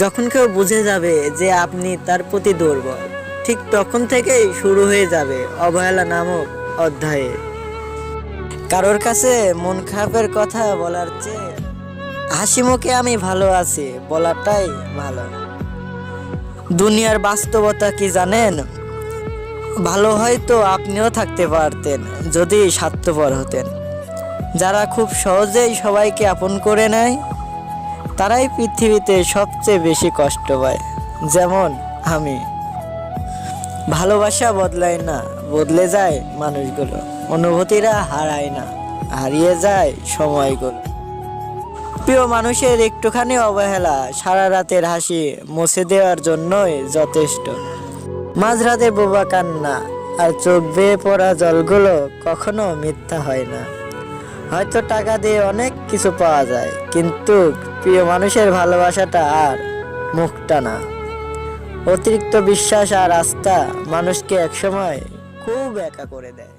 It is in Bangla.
যখন কেউ বুঝে যাবে যে আপনি তার প্রতি দুর্বল, ঠিক তখন থেকেই শুরু হয়ে যাবে অবহেলা নামক অধ্যায়ে। কারোর কাছে মন খারাপের কথা বলার চেয়ে হাসি মুখে আমি ভালো আছি বলাটাই ভালো। দুনিয়ার বাস্তবতা কি জানেন? ভালো হয়তো আপনিও থাকতে পারতেন যদি স্বার্থপর হতেন। যারা খুব সহজেই সবাইকে আপন করে নেয় তারাই পৃথিবীতে সবচেয়ে বেশি কষ্ট পায়। যেমন আমি। ভালোবাসা বদলায় না, বদলে যায় মানুষগুলো। অনুভূতিরা হারায় না, হারিয়ে যায় সময়গুলো। প্রিয় মানুষের একটুখানি অবহেলা সারা রাতের হাসি মুছে দেওয়ার জন্যই যথেষ্ট। মাঝরাতে বোবা কান্না আর চোখ বেয়ে পড়া জলগুলো কখনো মিথ্যা হয় না। হয়তো টাকা দিয়ে অনেক কিছু পাওয়া যায়, কিন্তু প্রিয় মানুষের ভালোবাসাটা আর মুখটা না। অতিরিক্ত বিশ্বাস আর আস্থা মানুষকে একসময় খুব একা করে দেয়।